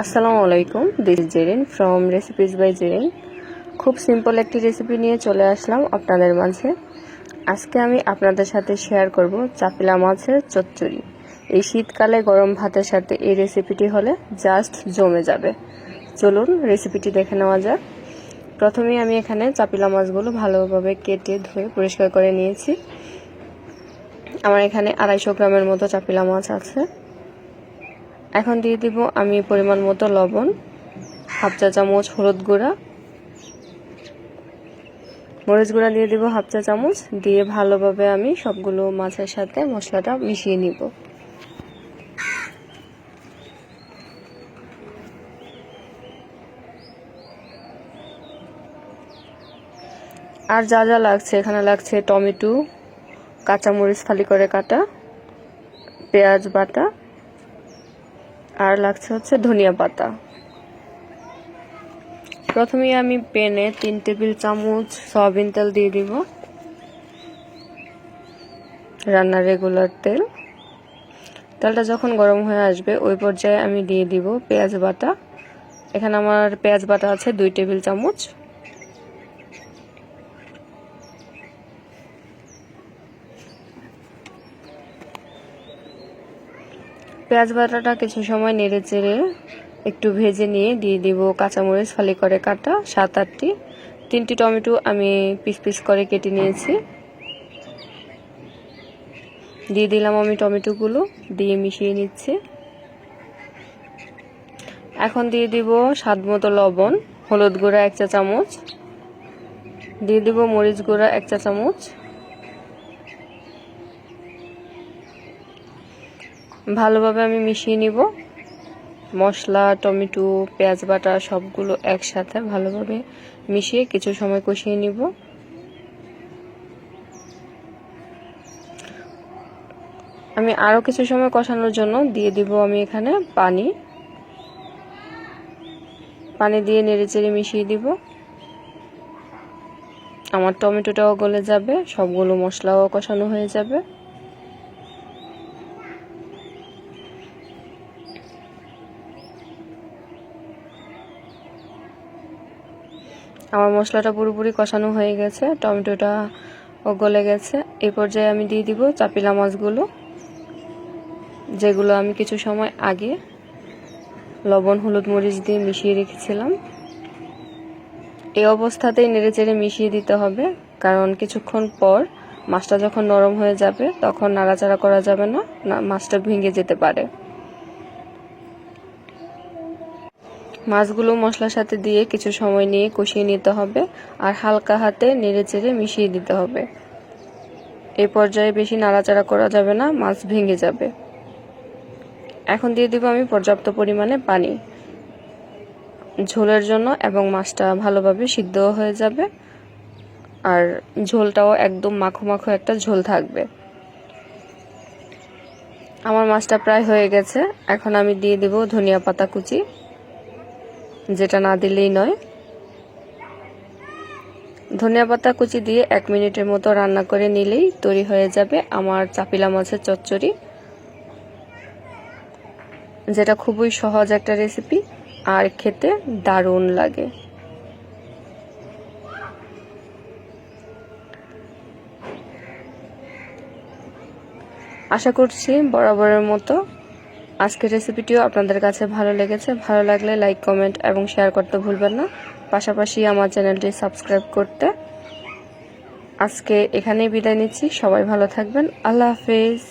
আসসালামু আলাইকুম, this is Jerin from recipes by Jerin. খুব সিম্পল একটি রেসিপি নিয়ে চলে আসলাম আপনাদের মাঝে। আজকে আমি আপনাদের সাথে শেয়ার করব চাপিলা মাছের চচ্চড়ি। এই শীতকালে গরম ভাতের সাথে এই রেসিপিটি হলে জাস্ট জমে যাবে। চলুন রেসিপিটি দেখে নেওয়া যাক। প্রথমেই আমি এখানে চাপিলা মাছগুলো ভালোভাবে কেটে ধুয়ে পরিষ্কার করে নিয়েছি। আমার এখানে 250 গ্রামের মতো চাপিলা মাছ আছে। এখন দিয়ে দিব আমি পরিমাণ মতো লবণ, হাফ চা চামচ হলুদ গুঁড়া, মরিচ গুঁড়া দিয়ে দিব হাফ চা চামচ, দিয়ে ভালোভাবে আমি সবগুলো মাছের সাথে মশলাটা মিশিয়ে নিব। আর যা যা লাগছে, এখানে লাগছে টমেটো, কাঁচামরিচ ফালি করে কাটা, পেঁয়াজ বাটা, আর লাগছে ধনিয়া পাতা। প্রথমে আমি প্যানে 3 টেবিল চামচ সয়াবিন তেল দিয়ে দিব, রান্নার রেগুলার তেল। তেলটা যখন গরম হয়ে আসবে ওই পর্যায়ে আমি দিয়ে দিব পেঁয়াজ বাটা। এখানে আমার পেঁয়াজ বাটা আছে 2 টেবিল চামচ। পেঁয়াজ বাটাটা কিছু সময় নেড়ে চেড়ে একটু ভেজে নিয়ে দিয়ে দিব কাঁচামরিচ ফালি করে কাটা 7-8টি। 3টি টমেটো আমি পিস পিস করে কেটে নিয়েছি, দিয়ে দিলাম আমি টমেটোগুলো, দিয়ে মিশিয়ে নিচ্ছি। এখন দিয়ে দিব স্বাদ মতো লবণ, হলুদ গুঁড়া 1 চা চামচ, দিয়ে দিব মরিচ গুঁড়া 1 চা চামচ। ভালোভাবে আমি মিশিয়ে নিব। মশলা, টমেটো, পেঁয়াজ বাটা সবগুলো একসাথে ভালোভাবে মিশিয়ে কিছু সময় কষিয়ে নিব। আমি আরও কিছু সময় কষানোর জন্য দিয়ে দিব আমি এখানে পানি দিয়ে নেড়েচেড়ে মিশিয়ে দিব। আমার টমেটোটাও গলে যাবে, সবগুলো মশলাও কষানো হয়ে যাবে। আমার মশলাটা পুরোপুরি কষানো হয়ে গেছে, টমেটোটা গলে গেছে। এই পর্যায়ে আমি দিয়ে দিব চাপিলা মাছগুলো, যেগুলো আমি কিছু সময় আগে লবণ হলুদ মরিচ দিয়ে মিশিয়ে রেখেছিলাম। এই অবস্থাতেই নেড়েচেড়ে মিশিয়ে দিতে হবে, কারণ কিছুক্ষণ পর মাছটা যখন নরম হয়ে যাবে তখন নাড়াচাড়া করা যাবে না, মাছটা ভেঙে যেতে পারে। মাছগুলো মশলার সাথে দিয়ে কিছু সময় নিয়ে কষিয়ে নিতে হবে, আর হালকা হাতে নেড়েচেড়ে মিশিয়ে দিতে হবে। এই পর্যায়ে বেশি নাড়াচাড়া করা যাবে না, মাছ ভেঙে যাবে। এখন দিয়ে দিব আমি পর্যাপ্ত পরিমাণে পানি ঝোলের জন্য, এবং মাছটা ভালোভাবে সিদ্ধ হয়ে যাবে, আর ঝোলটাও একদম মাখো মাখো একটা ঝোল থাকবে। আমার মাছটা প্রায় হয়ে গেছে। এখন আমি দিয়ে দিব ধনিয়া পাতা কুচি, যেটা না দিলেই নয়। ধনিয়া পাতা কুচি দিয়ে 1 মিনিটের মতো রান্না করে নিলেই তৈরি হয়ে যাবে আমার চাপিলা মাছের চচ্চড়ি, যেটা খুবই সহজ একটা রেসিপি আর খেতে দারুণ লাগে। আশা করছি বরাবরের মতো আজকের রেসিপিটিও আপনাদের কাছে ভালো লেগেছে। ভালো লাগলে লাইক, কমেন্ট এবং শেয়ার করতে ভুলবেন না, পাশাপাশি আমার চ্যানেলটি সাবস্ক্রাইব করতে। আজকে এখানেই বিদায় নিচ্ছি। সবাই ভালো থাকবেন। আল্লাহ হাফেজ।